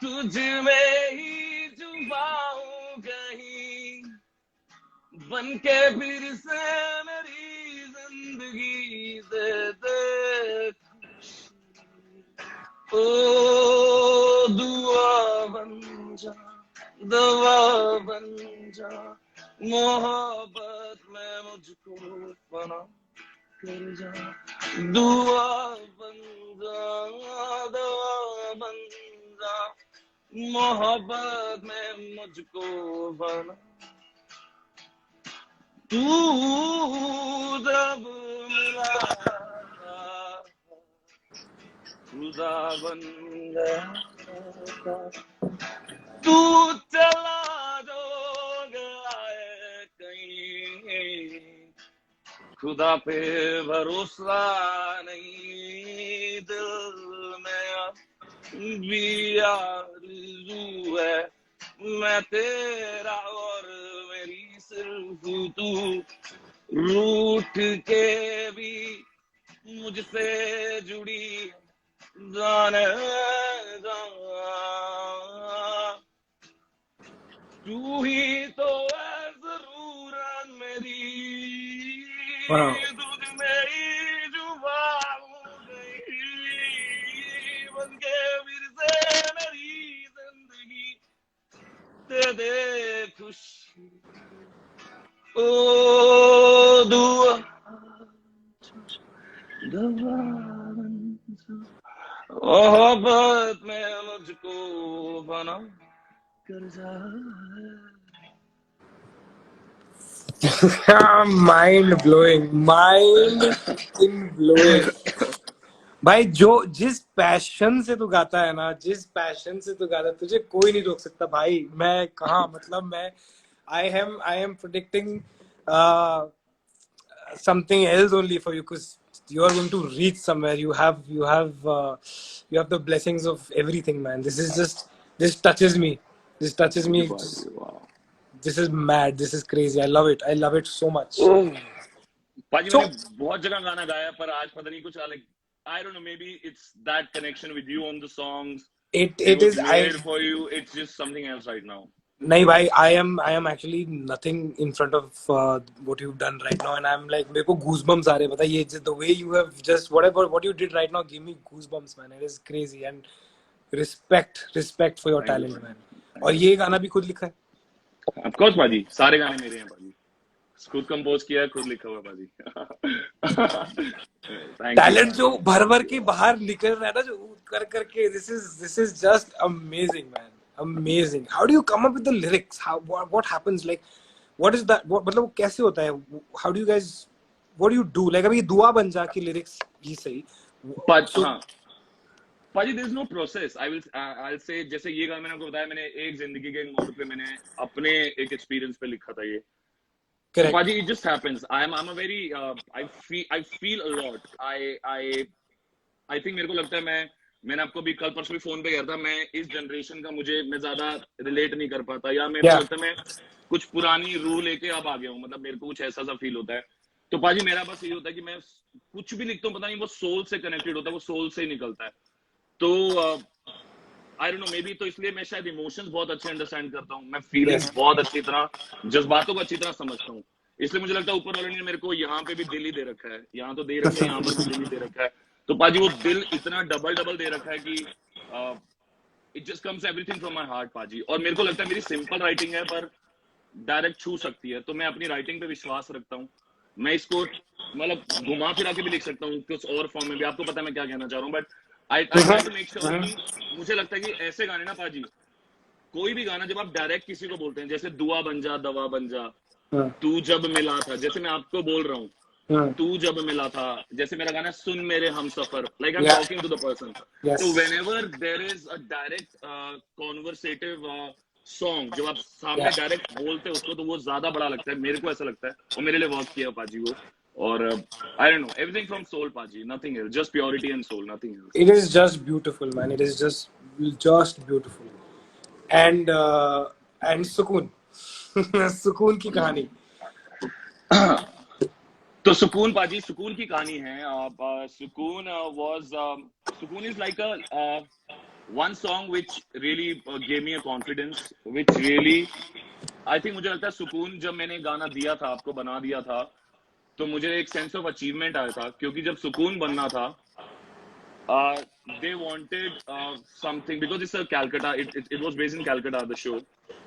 तुझ में ही छुपाऊं कहीं, बन के फिर से मेरी जिंदगी दे दे ओ दुआ बन जा, दवा बन जा, मोहब्बत में मुझको बना कर जा, दुआ बन जा, दवा बन जा, मोहब्बत में मुझको बना, तू जब मिला खुदा बन गया, तू चला जो गया है कहीं, खुदा पे भरोसा नहीं, दिल में भी आरज़ू है, मैं तेरा और मेरी सिर्फ तू, रूठ के भी मुझसे जुड़ी, जाने जा तू ही तो है जरूरत मेरी, तुझ में ही जुबा हो गई, बन के फिर दे दे खुशी ओ दुआ दुआ मोहब्बत में मुझको बना कर जा माइंड ब्लोइंग, माइंड ब्लोइंग। भाई जो जिस पैशन से तू गाता है ना, जिस पैशन से तू गाता है, तुझे कोई नहीं रोक सकता भाई। मैं कहा मतलब मैं I am predicting something else only for you, because you are going to reach somewhere. You have the blessings of everything, man. This touches me. This touches thank you me. पाजी वाह This is mad. This is crazy. I love it so much. पाजी मैंने So बहुत जगह गाना गाया पर आज पता नहीं कुछ अलग I don't know, maybe it's that connection with you on the songs. It it was is I weird for you. It's just something else right now. nahi bhai, I am actually nothing in front of what you've done right now, and I'm like, मेरे को goosebumps आ रहे हैं, पता है, ये the way you have just what you did right now give me goosebumps, man. It is crazy, and respect for your Thank you, talent, पाजी. man. और ये गाना भी खुद लिखा है? Of course, पाजी. सारे गाने मेरे हैं पाजी. खुद कंपोज किया है, खुद लिखा हुआ पाजी. Thank you. टैलेंट जो भर भर के बाहर निकल रहा है ना, जो कर करके, this is just amazing, man. Amazing. How do you come up with the lyrics? What happens, like what is that, मतलब वो कैसे होता है? How do you guys, what do you do? Like अभी दुआ बन जा की lyrics ही सही. पाजी हाँ पाजी there is no process. I'll say जैसे ये गाना मैंने आपको बताया, मैंने एक जिंदगी के मोड़ पे मैंने अपने एक एक्सपीरियंस पे लिखा था ये. So, Paji, it just happens. I'm a very I feel a lot. I think मेरे को लगता है मैंने आपको भी कल परसों भी फोन पे कहा था, मैं इस जनरेशन का मैं ज्यादा रिलेट नहीं कर पाता, या मेरे को लगता है मैं कुछ पुरानी रूह लेके अब आ गया हूँ, मतलब मेरे को कुछ ऐसा सा फील होता है. तो पाजी मेरा बस ये होता है कि मैं कुछ भी लिखता हूँ, पता नहीं वो सोल से कनेक्टेड होता है, वो सोल से ही निकलता है. तो I don't know, may be तो इसलिए मैं शायद इमोशंस बहुत अच्छे अंडरस्टैंड करता हूँ, मैं फीलिंग्स बहुत अच्छी तरह, जज्बातों को अच्छी तरह समझता हूँ. इसलिए मुझे लगता है ऊपर वाले ने मेरे को यहाँ पे भी दिल ही दे रखा है, यहाँ तो दे रखा है, यहाँ पर भी दिल ही दे रखा है. तो पाजी वो दिल इतना डबल दे रखा है कि it just comes everything from my heart पाजी. और मेरे को लगता है मेरी सिंपल राइटिंग है पर डायरेक्ट छू सकती है, तो मैं अपनी राइटिंग पे विश्वास रखता हूँ. मैं इसको मतलब घुमा फिरा के भी लिख सकता हूँ कुछ और फॉर्म में भी, आपको पता है मैं क्या कहना चाह रहा हूँ, but I try to make sure कि मुझे लगता है कि ऐसे गाने ना पाजी, कोई भी गाना जब आप डायरेक्ट किसी को बोलते हैं, जैसे दुआ बन जा दवा बन जा, तू जब मिला था, जैसे मैं आपको बोल रहा हूँ, तू जब मिला था, जैसे मेरा गाना सुन मेरे हम सफर, like I am talking to the person. तो whenever there is a direct conversative song, जो आप सामने डायरेक्ट बोलते हो उसको, तो वो ज्यादा बड़ा लगता है, मेरे को ऐसा लगता है, और मेरे लिए वर्क किया पाजी वो. और I don't know, everything from soul, Paji, nothing else, just purity and soul, nothing else. It is just beautiful, man. It is just beautiful. And सुकून. सुकून की कहानी. तो सुकून पाजी, सुकून की कहानी है. सुकून सुकून is like a one song which really gave me a confidence, which really I think, मुझे लगता है सुकून जब मैंने गाना दिया था, आपको बना दिया था, तो मुझे एक सेंस ऑफ अचीवमेंट आया था, क्योंकि जब सुकून बनना था, they wanted something, because it's a Calcutta, it was based in Calcutta, the show.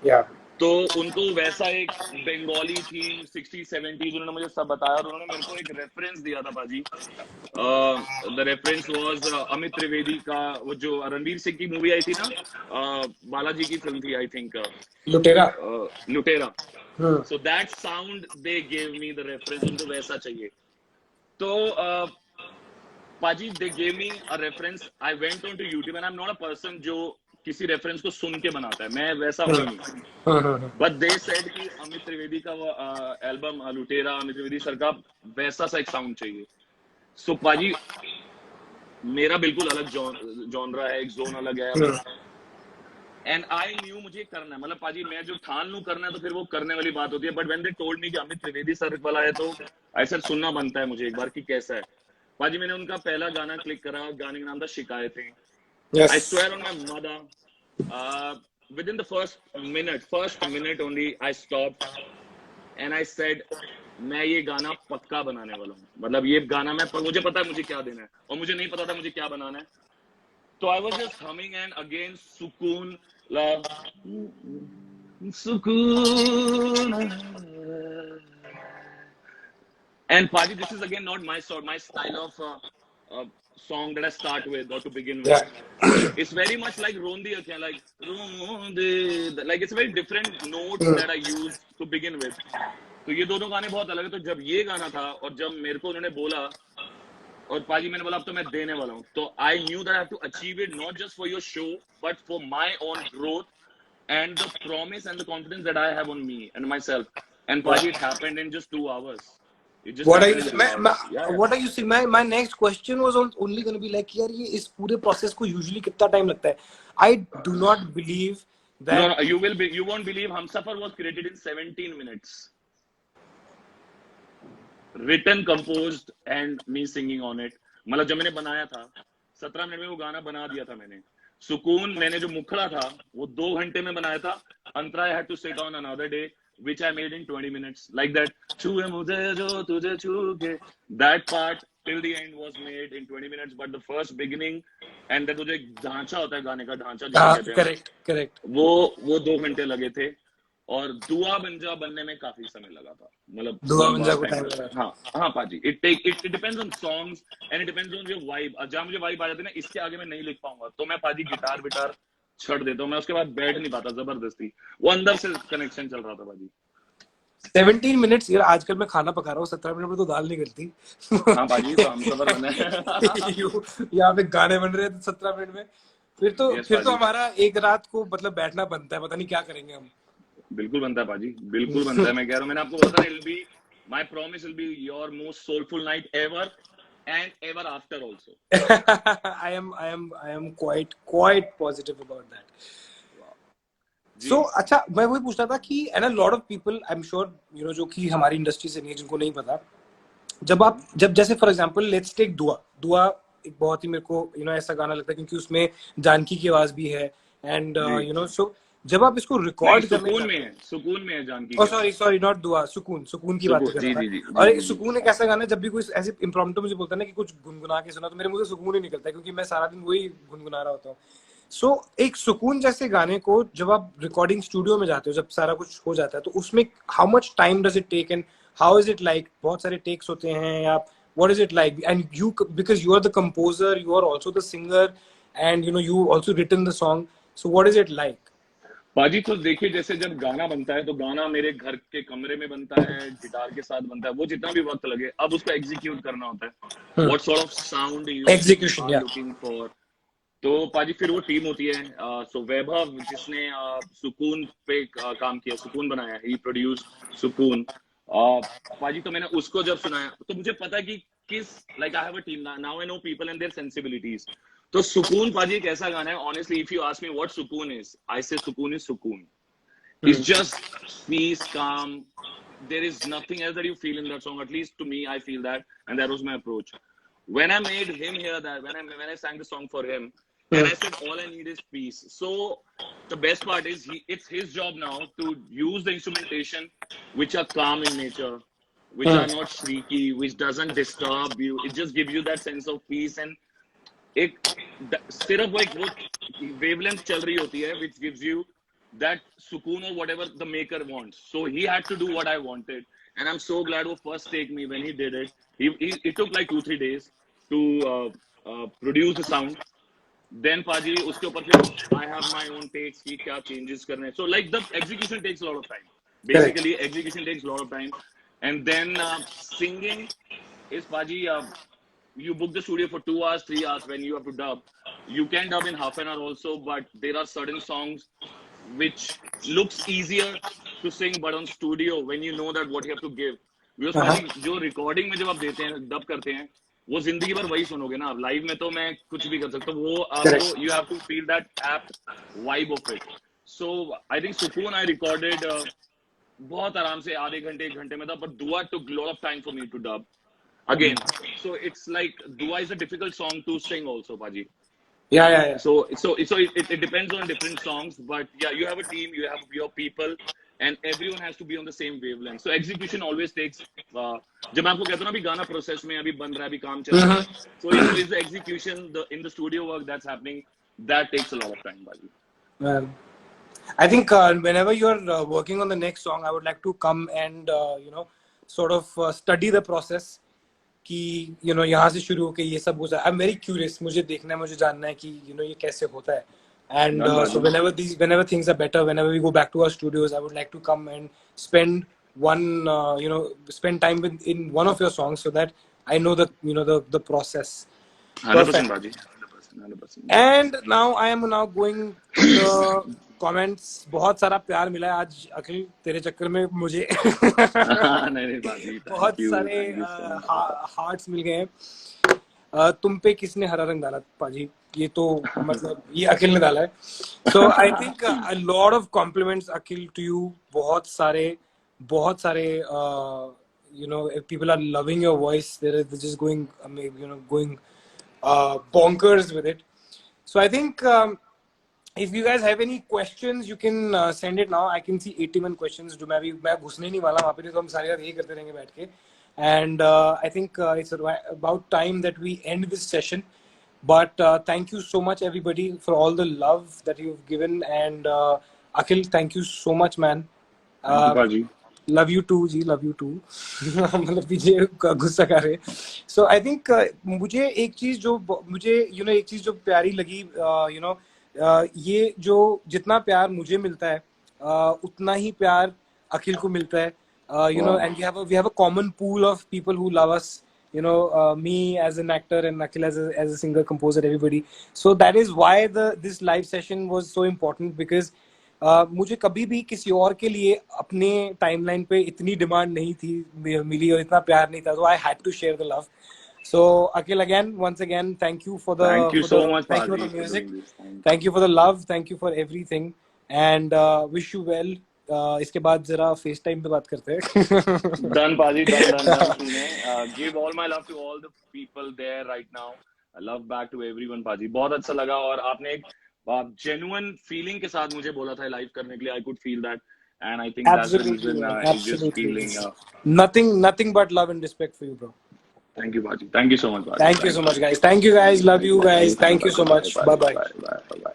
Yeah. तो उनको वैसा एक बंगाली थीम 60s 70s उन्होंने मुझे सब बताया, और उन्होंने मेरे को एक रेफरेंस दिया था पाजी. The reference was Amit Trivedi का, वो जो रणवीर सिंह की मूवी आई थी ना, बालाजी की फिल्म थी, आई थिंक लुटेरा. So that sound they gave me the reference, उनको वैसा चाहिए. तो पाजी they gave me a reference. I went on to YouTube, and I'm not a person जो किसी रेफरेंस को सुन के बनाता है, मैं वैसा हूँ नहीं. But they said कि अमित त्रिवेदी का वो एल्बम लुटेरा, अमित त्रिवेदी सर का वैसा सा एक साउंड चाहिए. So पाजी मेरा बिल्कुल अलग जॉनरा है, एक जोन अलग है, एंड आई न्यू मुझे करना है, मतलब पाजी मैं जो ठान लूं करना है तो फिर वो करने वाली बात होती है. But when they told me कि अमित त्रिवेदी सर वाला है, तो ऐसा सुनना बनता है मुझे एक बार कि कैसा है. पाजी मैंने उनका पहला गाना क्लिक करा, गाने का नाम था शिकायतें. Yes. I swear on my mother, within the first minute only, I stopped and I said, मैं ये गाना पक्का बनाने वाला हूँ, मतलब ये गाना मुझे पता है मुझे क्या देना है, और मुझे नहीं पता था मुझे क्या बनाना है. तो I was just humming, and again सुकून सुकून. And Paji, this is again not my style of song that I start with or to begin with. Yeah. It's very much like Rondi Akhiyan, like Rondi, like it's very different notes that I use to begin with. तो ये दोनों गाने बहुत अलग है. तो जब ये गाना था और जब मेरे को उन्होंने बोला और पाजी मैंने बोला अब तो मैं देने वाला हूँ, तो I knew that I have to achieve it not just for your show but for my own growth and the promise and the confidence that I have on me and myself. And Paji, it happened in just 2 hours. It just What are happened you? in 2 hours. Yeah. What are you saying? My next question was only going to be like, यार ये इस पूरे process को usually कितना time लगता है? I do not believe that. No, you won't believe. Humsafar was created in 17 minutes. Written, composed, and me singing on it. मतलब जब मैंने बनाया था 17 मिनट में वो गाना बना दिया था मैंने. सुकून मैंने जो मुखड़ा था वो 2 घंटे में बनाया था. अंतरा I had to sit on another day, which I made in 20 minutes. Like that, छुए मुझे जो तुझे छू के, that part till the end was made in 20 minutes. But the first beginning and then जो एक ढांचा होता है गाने का ढांचा जिसे कहते हैं, correct. वो 2 घंटे लगे थे. और दुआ बंजा बनने में काफी समय लगा था. मतलब दुआ बंजा को टाइम लगा. हाँ पाजी. It depends on songs and it depends on your vibe. जहाँ मुझे वाइब आ जाती है ना, इसके आगे मैं नहीं लिख पाऊंगा तो मैं पाजी गिटार छड़ देता हूँ. मैं उसके बाद बैठ नहीं पाता, जबरदस्ती वो अंदर से कनेक्शन चल रहा था पाजी. 17 मिनट्स यार. आजकल मैं खाना पका रहा हूँ, 17 मिनट में तो दाल नहीं करती. हाँ पाजी, तो हम सबर बने. यहाँ पे गाने बन रहे हैं 17 मिनट में. फिर तो हमारा एक रात को मतलब बैठना बनता है. पता नहीं क्या करेंगे हम. बिल्कुल बनता है पाजी, बिल्कुल बनता है. मैं कह रहा हूँ, मैंने आपको बोला था it'll be my promise will be your most soulful night ever and ever after also. I am quite positive about that. So अच्छा, मैं वही पूछता था कि and a lot of people I'm sure you know जो कि हमारी industry से नहीं, जिनको नहीं पता, जब जैसे फॉर एग्जांपल लेट्स टेक दुआ एक बहुत ही मेरे को ऐसा गाना लगता है क्योंकि उसमें जानकी की आवाज भी है एंड सो जब आप इसको रिकॉर्ड सुकून में है जानकी. सॉरी नॉट दुआ, सुकून की बात कर रहा था. और सुकून एक ऐसा गाना है, जब भी कोई ऐसे इम्प्रॉम्प्टू मुझे बोलता है ना कि कुछ गुनगुना के सुना, तो मेरे मुंह से सुकून ही निकलता है क्योंकि मैं सारा दिन वही गुनगुना रहा होता हूँ. सो एक सुकून जैसे गाने को जब आप रिकॉर्डिंग स्टूडियो में जाते हो, जब सारा कुछ हो जाता है, तो उसमें how much time does it take and how is it like? बहुत सारे टेक्स होते हैं या what is it like? And you, because you are the composer, you are also the singer and you also written the song, so what is it like? पाजी तो देखिए, जैसे जब गाना बनता है तो गाना मेरे घर के कमरे में बनता है, गिटार के साथ बनता है. वो जितना भी वक्त लगे, अब उसको एग्जीक्यूट करना होता है. What sort of sound you execution looking for. तो पाजी फिर वो टीम होती है. सो वैभव जिसने सुकून पे काम किया, सुकून बनाया, ही प्रोड्यूस्ड सुकून. पाजी तो मैंने उसको जब सुनाया तो मुझे पता है कि किस, like I have a team now, I know people and their sensibilities. तो सुकून पाजी एक ऐसा गाना है, honestly if you ask me what Sukoon is, I say Sukoon is सुकून. It's just peace, calm. There is nothing else that you feel in that song. At least to me, I feel that, and that was my approach. When I made him hear that, when I sang the song for him, and I said all I need is peace. So the best part is it's his job now to use the instrumentation which are calm in nature, which are not shrieky, which doesn't disturb you. It just gives you that sense of peace, and एक सिर्फ वो wavelength चल रही होती है which gives you that sukoon or whatever the maker wants. So he had to do what I wanted, and I'm so glad वो first take me when he did it. It took like 2-3 days to produce the sound. Then पाजी उसके ऊपर फिर I have my own takes कि क्या changes करने. So like the execution takes a lot of time. Basically execution takes a lot of time, and then singing is पाजी you book the studio for 2 hours, 3 hours when you have to dub. You can dub in half an hour also, but there are certain songs which looks easier to sing, but on studio when you know that what you have to give. Because जो recording में जब आप देते हैं, dub करते हैं, वो जिंदगी भर वही सुनोगे ना. लाइव में तो मैं कुछ भी कर सकता हूँ. वो आपको you have to feel that apt vibe of it. So I think सुकून I recorded बहुत आराम से आधे घंटे 1 घंटे में था, but Dua took a lot of time for me to dub. Again, so it's like Dua is a difficult song to sing also, Paji. Yeah. So it depends on different songs, but yeah, you have a team, you have your people, and everyone has to be on the same wavelength. So execution always takes. जब मैं आपको कहता हूँ ना, अभी गाना process में अभी बन रहा है, अभी काम चल रहा है. So is the execution, in the studio work that's happening, that takes a lot of time, Paji. I think whenever you're working on the next song, I would like to come and sort of study the process. कि यहाँ से शुरू होके ये सब हो जाए. I'm very curious. मुझे देखना है, मुझे जानना है कि ये कैसे होता है. And so whenever things are better, whenever we go back to our studios, I would like to come and spend spend time in one of your songs so that I know the process. 100% Baji. 100%. And now I am going to the comments. बहुत सारा प्यार मिला है आज अखिल तेरे चक्कर में मुझे. नहीं बाजी. बहुत सारे हार्ट्स मिल गए हैं. तुम पे किसने हरा रंग डाला पाजी? ये तो मतलब ये अखिल ने डाला है. So I think a lot of compliments Akhil to you. बहुत सारे people are loving your voice. They're just going bonkers with it. So I think if you guys have any questions, you can send it now. I can see 81 questions. जो मैं घुसने नहीं वाला वहाँ पे, तो हम सारे यही करते रहेंगे बैठ के. And I think it's about time that we end this session. But thank you so much everybody for all the love that you've given. And Akhil, thank you so much, man. Love you too, ji. Love you too. मतलब पीछे गुस्सा कर रहे. So I think मुझे एक चीज जो प्यारी लगी, ये जो जितना प्यार मुझे मिलता है उतना ही प्यार अखिल को मिलता है. And we have a common pool of people who love us. Me as an actor and Akhil as a singer, composer, everybody. So that is why this live session was so important, because मुझे कभी भी किसी और के लिए अपने timeline पे इतनी डिमांड नहीं थी मिली और इतना प्यार नहीं था. So I had to share the love. So Akhil, once again, thank you for the music. Thank you for the love. Thank you for everything. And wish you well. इसके बाद जरा फेस टाइम पे बात करते हैं. Done Paji, done. Give all my love to all the people there right now. I love back to everyone Paji. बहुत अच्छा लगा और आपने एक genuine feeling के साथ मुझे बोला था लाइव करने के लिए. I could feel that, and I think that's the reason I'm just feeling nothing but love and respect for you, bro. Thank you Paji. Thank you so much Paji. Thank you so much guys. Thank you guys. Love you guys. Thank you so much. Bye bye.